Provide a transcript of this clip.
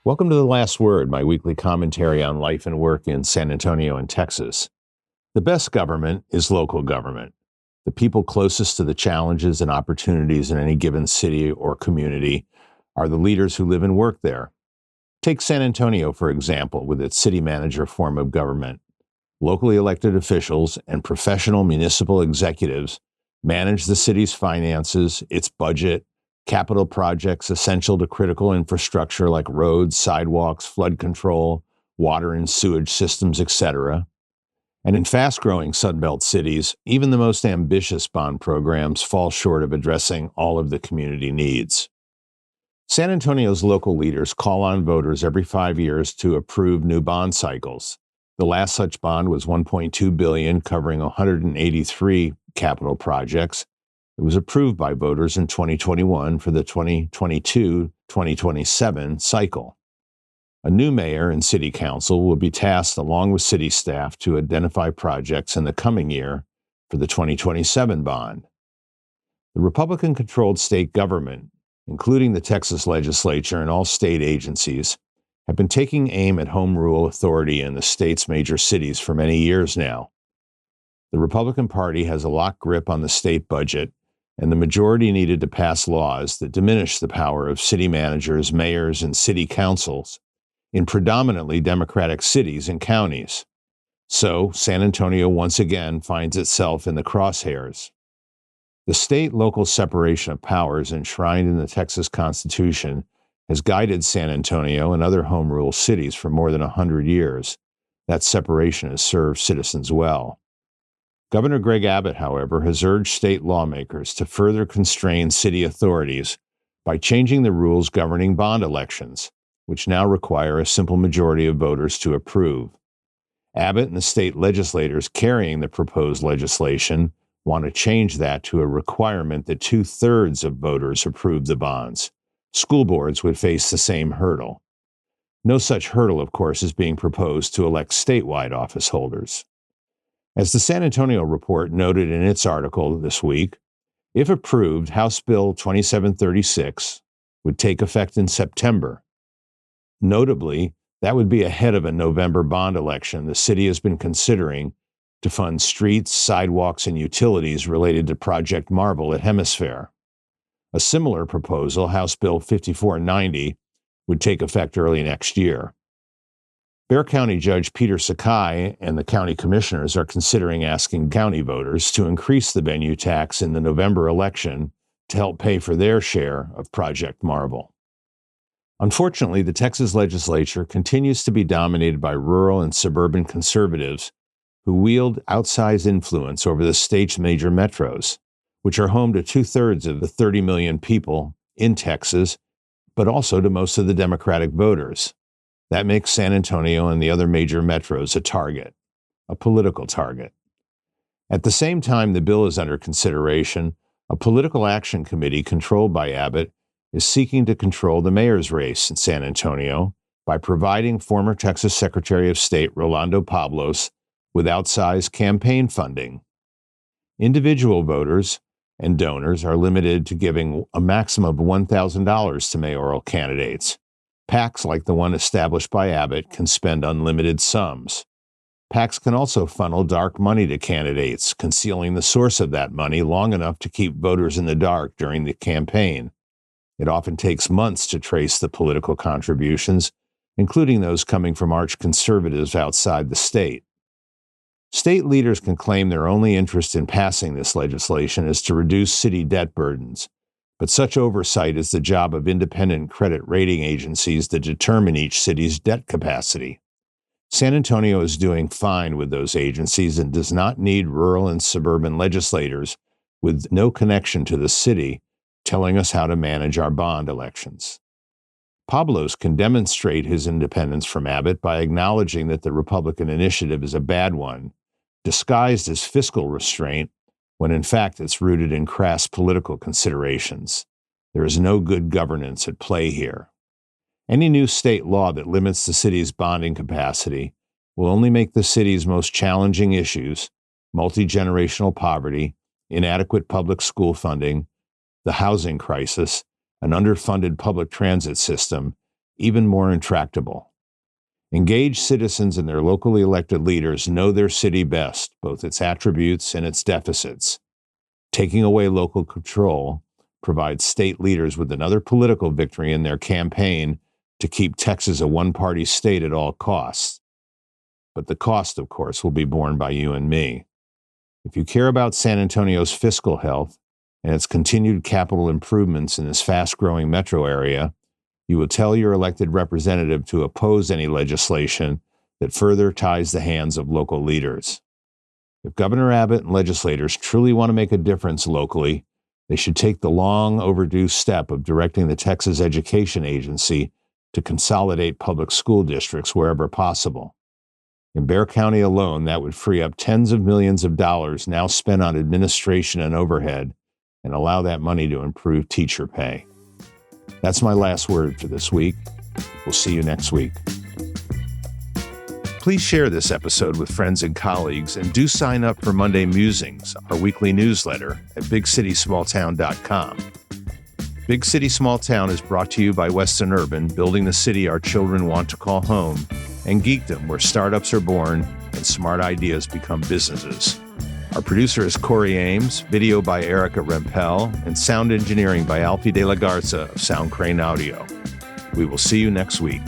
Welcome to The Last Word, my weekly commentary on life and work in San Antonio and Texas. The best government is local government. The people closest to the challenges and opportunities in any given city or community are the leaders who live and work there. Take San Antonio, for example, with its city manager form of government. Locally elected officials and professional municipal executives manage the city's finances, its budget, capital projects essential to critical infrastructure like roads, sidewalks, flood control, water and sewage systems, etc. And in fast-growing Sunbelt cities, even the most ambitious bond programs fall short of addressing all of the community needs. San Antonio's local leaders call on voters every 5 years to approve new bond cycles. The last such bond was $1.2 billion, covering 183 capital projects. It was approved by voters in 2021 for the 2022-2027 cycle. A new mayor and city council will be tasked along with city staff to identify projects in the coming year for the 2027 bond. The Republican-controlled state government, including the Texas Legislature and all state agencies, have been taking aim at home rule authority in the state's major cities for many years now. The Republican Party has a lock grip on the state budget, and the majority needed to pass laws that diminish the power of city managers, mayors, and city councils in predominantly Democratic cities and counties. So, San Antonio once again finds itself in the crosshairs. The state-local separation of powers enshrined in the Texas Constitution has guided San Antonio and other home rule cities for more than 100 years. That separation has served citizens well. Governor Greg Abbott, however, has urged state lawmakers to further constrain city authorities by changing the rules governing bond elections, which now require a simple majority of voters to approve. Abbott and the state legislators carrying the proposed legislation want to change that to a requirement that 2/3 of voters approve the bonds. School boards would face the same hurdle. No such hurdle, of course, is being proposed to elect statewide office holders. As the San Antonio Report noted in its article this week, if approved, House Bill 2736 would take effect in September. Notably, that would be ahead of a November bond election the city has been considering to fund streets, sidewalks, and utilities related to Project Marvel at Hemisphere. A similar proposal, House Bill 5490, would take effect early next year. Bexar County Judge Peter Sakai and the county commissioners are considering asking county voters to increase the venue tax in the November election to help pay for their share of Project Marvel. Unfortunately, the Texas legislature continues to be dominated by rural and suburban conservatives who wield outsized influence over the state's major metros, which are home to 2/3 of the 30 million people in Texas, but also to most of the Democratic voters. That makes San Antonio and the other major metros a political target. At the same time the bill is under consideration, a political action committee controlled by Abbott is seeking to control the mayor's race in San Antonio by providing former Texas Secretary of State Rolando Pablos with outsized campaign funding. Individual voters and donors are limited to giving a maximum of $1,000 to mayoral candidates. PACs like the one established by Abbott can spend unlimited sums. PACs can also funnel dark money to candidates, concealing the source of that money long enough to keep voters in the dark during the campaign. It often takes months to trace the political contributions, including those coming from arch conservatives outside the state. State leaders can claim their only interest in passing this legislation is to reduce city debt burdens, but such oversight is the job of independent credit rating agencies that determine each city's debt capacity. San Antonio is doing fine with those agencies and does not need rural and suburban legislators with no connection to the city telling us how to manage our bond elections. Pablos can demonstrate his independence from Abbott by acknowledging that the Republican initiative is a bad one, disguised as fiscal restraint, when in fact it's rooted in crass political considerations. There is no good governance at play here. Any new state law that limits the city's bonding capacity will only make the city's most challenging issues, multi-generational poverty, inadequate public school funding, the housing crisis, an underfunded public transit system, even more intractable. Engaged citizens and their locally elected leaders know their city best, both its attributes and its deficits. Taking away local control provides state leaders with another political victory in their campaign to keep Texas a one-party state at all costs. But the cost, of course, will be borne by you and me. If you care about San Antonio's fiscal health and its continued capital improvements in this fast-growing metro area, you will tell your elected representative to oppose any legislation that further ties the hands of local leaders. If Governor Abbott and legislators truly want to make a difference locally, they should take the long overdue step of directing the Texas Education Agency to consolidate public school districts wherever possible. In Bexar County alone, that would free up tens of millions of dollars now spent on administration and overhead and allow that money to improve teacher pay. That's my last word for this week. We'll see you next week. Please share this episode with friends and colleagues, and do sign up for Monday Musings, our weekly newsletter at bigcitysmalltown.com. Big City Small Town is brought to you by Weston Urban, building the city our children want to call home, and Geekdom, where startups are born and smart ideas become businesses. Our producer is Corey Ames, video by Erica Rempel, and sound engineering by Alfie De La Garza of Sound Crane Audio. We will see you next week.